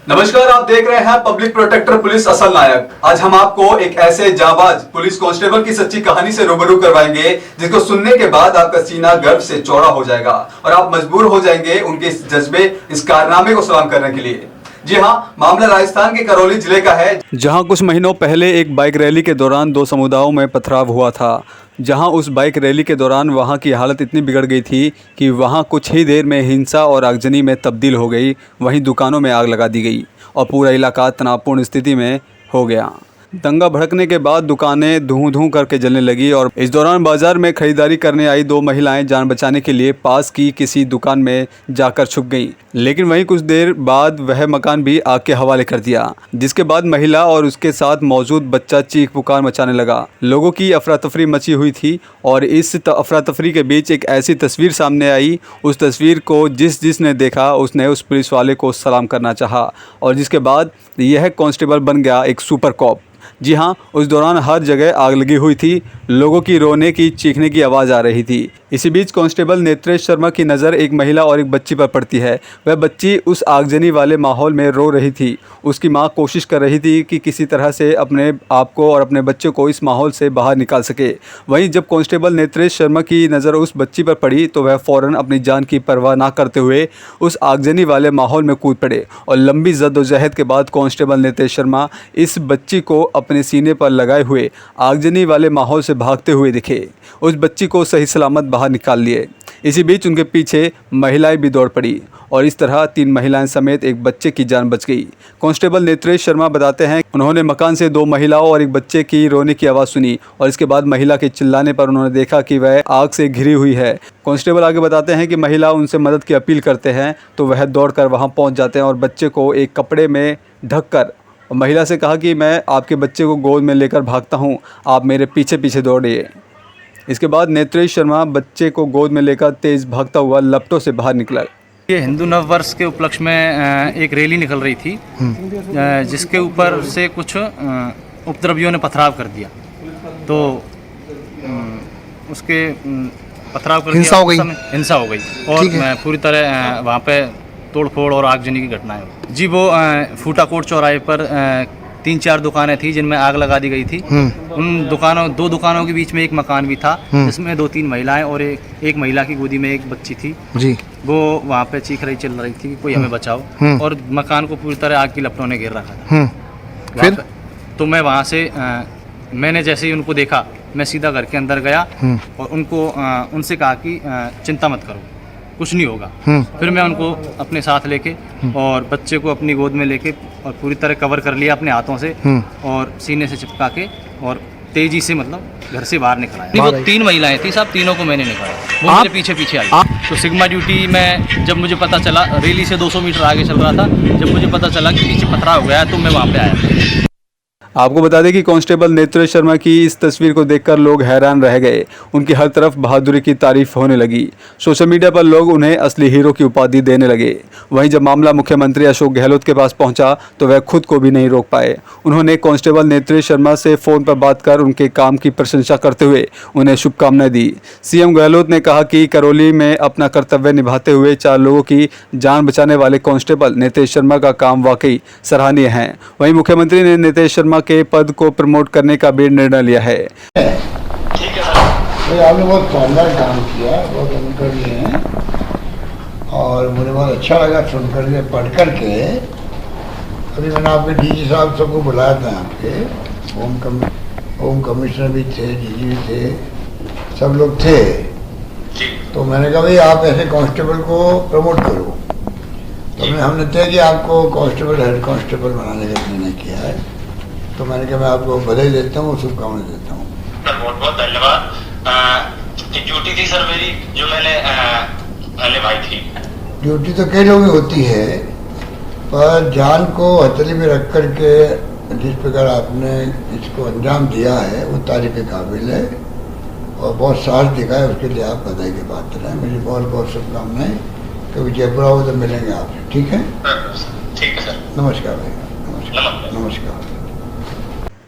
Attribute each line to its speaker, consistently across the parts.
Speaker 1: नमस्कार, आप देख रहे हैं पब्लिक प्रोटेक्टर पुलिस असल नायक। आज हम आपको एक ऐसे जाबाज पुलिस कांस्टेबल की सच्ची कहानी से रूबरू करवाएंगे जिसको सुनने के बाद आपका सीना गर्व से चौड़ा हो जाएगा और आप मजबूर हो जाएंगे उनके इस जज्बे, इस कारनामे को सलाम करने के लिए। जी हाँ, मामला राजस्थान के करौली जिले का है, जहां कुछ महीनों पहले एक बाइक रैली के दौरान दो समुदायों में पथराव हुआ था। जहां उस बाइक रैली के दौरान वहां की हालत इतनी बिगड़ गई थी कि वहां कुछ ही देर में हिंसा और आगजनी में तब्दील हो गई। वहीं दुकानों में आग लगा दी गई और पूरा इलाका तनावपूर्ण स्थिति में हो गया। दंगा भड़कने के बाद दुकानें धूं धूं करके जलने लगी और इस दौरान बाजार में खरीदारी करने आई दो महिलाएं जान बचाने के लिए पास की किसी दुकान में जाकर छुप गईं। लेकिन वहीं कुछ देर बाद वह मकान भी आग के हवाले कर दिया, जिसके बाद महिला और उसके साथ मौजूद बच्चा चीख पुकार मचाने लगा। लोगों की अफरा तफरी मची हुई थी और इस अफरा तफरी के बीच एक ऐसी तस्वीर सामने आई। उस तस्वीर को जिसने देखा उसने उस पुलिस वाले को सलाम करना चाहा और जिसके बाद यह कांस्टेबल बन गया एक सुपर कॉप। जी हाँ, उस दौरान हर जगह आग लगी हुई थी, लोगों की रोने की चीखने की आवाज़ आ रही थी। इसी बीच कांस्टेबल नेत्रेश शर्मा की नज़र एक महिला और एक बच्ची पर पड़ती है। वह बच्ची उस आगजनी वाले माहौल में रो रही थी। उसकी माँ कोशिश कर रही थी कि किसी तरह से अपने आप को और अपने बच्चे को इस माहौल से बाहर निकाल सके। वहीं जब कांस्टेबल नेत्रेश शर्मा की नज़र उस बच्ची पर पड़ी तो वह फ़ौरन अपनी जान की परवाह ना करते हुए उस आगजनी वाले माहौल में कूद पड़े और लंबी जद्दोजहद के बाद कांस्टेबल नेत्रेश शर्मा इस बच्ची को अपने सीने पर लगाए हुए आगजनी वाले माहौल से भागते हुए दिखे। उस बच्ची को सही सलामत बाहर निकाल लिए। इसी बीच उनके पीछे महिलाएं भी दौड़ पड़ी और इस तरह 3 महिलाएं समेत एक बच्चे की जान बच गई। कांस्टेबल नेत्रेश शर्मा बताते हैं उन्होंने मकान से 2 महिलाओं और एक बच्चे की रोने की आवाज़ सुनी और इसके बाद महिला के चिल्लाने पर उन्होंने देखा कि वह आग से घिरी हुई है। कांस्टेबल आगे बताते हैं कि महिला उनसे मदद की अपील करते हैं तो वह दौड़कर वहां पहुंच जाते हैं और बच्चे को एक कपड़े में ढककर और महिला से कहा कि मैं आपके बच्चे को गोद में लेकर भागता हूं, आप मेरे पीछे पीछे दौड़िए। इसके बाद नेत्रेश शर्मा बच्चे को गोद में लेकर तेज़ भागता हुआ लपटों से बाहर निकला।
Speaker 2: ये हिंदू नव वर्ष के उपलक्ष्य में एक रैली निकल रही थी जिसके ऊपर से कुछ उपद्रवियों ने पथराव कर दिया, तो उसके पथराव कर
Speaker 3: हिंसा हो गई
Speaker 2: और पूरी तरह वहाँ पे तोड़फोड़ और आगजनी की घटनाएं हुई। जी, वो फूटाकोट चौराहे पर 3-4 दुकानें थी जिनमें आग लगा दी गई थी। उन दो दुकानों के बीच में एक मकान भी था जिसमें 2-3 महिलाएं और एक महिला की गोदी में एक बच्ची थी जी। वो वहाँ पे चीख रही चिल्ला रही थी कि कोई हमें बचाओ और मकान को पूरी तरह आग की लपटों ने घेर रखा था। फिर तो मैं वहाँ से मैंने जैसे ही उनको देखा मैं सीधा घर के अंदर गया और उनसे कहा कि चिंता मत करो, कुछ नहीं होगा। फिर मैं उनको अपने साथ लेके और बच्चे को अपनी गोद में लेके और पूरी तरह कवर कर लिया अपने हाथों से और सीने से चिपका के और तेजी से मतलब घर से बाहर निकल आया। वो 3 महिलाएं थी, सब तीनों को मैंने निकाला। वो मेरे पीछे पीछे आई। तो सिग्मा ड्यूटी में जब मुझे पता चला, रैली से 200 मीटर आगे चल रहा था, जब मुझे पता चला कि पीछे पथराव हो गया तो मैं वहाँ पे आया।
Speaker 1: आपको बता दें कि कांस्टेबल नेत्रेश शर्मा की इस तस्वीर को देखकर लोग हैरान रह गए। उनकी हर तरफ बहादुरी की तारीफ होने लगी। सोशल मीडिया पर लोग उन्हें असली हीरो की उपाधि देने लगे। वहीं जब मामला मुख्यमंत्री अशोक गहलोत के पास पहुंचा तो वह खुद को भी नहीं रोक पाए। उन्होंने कांस्टेबल नेत्रेश शर्मा से फ़ोन पर बात कर उनके काम की प्रशंसा करते हुए उन्हें शुभकामनाएं दी। सीएम गहलोत ने कहा कि करौली में अपना कर्तव्य निभाते हुए 4 लोगों की जान बचाने वाले कांस्टेबल नेत्रेश शर्मा का काम वाकई सराहनीय है। वहीं मुख्यमंत्री ने नेत्रेश शर्मा के पद को प्रमोट करने का भी निर्णय लिया है।
Speaker 4: ठीक है सर, आपने बहुत शानदार काम किया, बहुत अनुकरणीय है और मुझे बहुत अच्छा लगा सुनकर के पढ़ कर के। अभी मैंने आपके डीजी साहब सबको बुलाया था, आपके होम कमिश्नर भी थे, डीजी भी थे, सब लोग थे। तो मैंने कहा भाई आप ऐसे कांस्टेबल को प्रमोट करो। तो हमने तय कि आपको कांस्टेबल हेड कांस्टेबल बनाने का निर्णय किया है। तो मैंने कहा मैं आपको बधाई देता हूँ, शुभकामनाएं देता हूँ।
Speaker 5: बहुत बहुत धन्यवाद। ड्यूटी थी सर मेरी जो मैंने निभाई थी।
Speaker 4: ड्यूटी तो कई लोगों की होती है, पर जान को हथेली में रख कर के जिस प्रकार आपने इसको अंजाम दिया है वो तारीफ के काबिल है और बहुत साहस दिखा है, उसके लिए आप बधाई के पात्र हैं। मेरी बहुत बहुत शुभकामनाएं। कभी जयपुर आओ तो मिलेंगे आपसे, ठीक है?
Speaker 5: ठीक है सर।
Speaker 4: नमस्कार भैया, नमस्कार।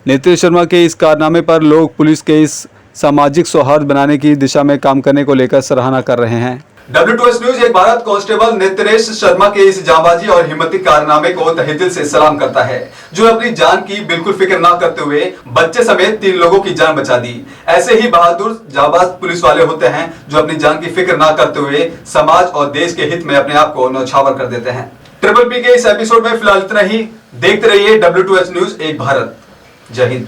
Speaker 1: नेत्रेश शर्मा के इस कारनामे पर लोग पुलिस के इस सामाजिक सौहार्द बनाने की दिशा में काम करने को लेकर सराहना कर रहे हैं। W2S न्यूज एक भारत कांस्टेबल नेत्रेश शर्मा के इस जांबाजी और हिम्मती कारनामे को तहे दिल से सलाम करता है, जो अपनी जान की बिल्कुल फिक्र ना करते हुए बच्चे समेत 3 लोगों की जान बचा दी। ऐसे ही बहादुर जांबाज पुलिस वाले होते हैं जो अपनी जान की फिक्र ना करते हुए समाज और देश के हित में अपने आप को न्यौछावर कर देते हैं। ट्रिपल पी के इस एपिसोड में फिलहाल इतना ही। देखते रहिए W2S न्यूज एक भारत। जय हिंद।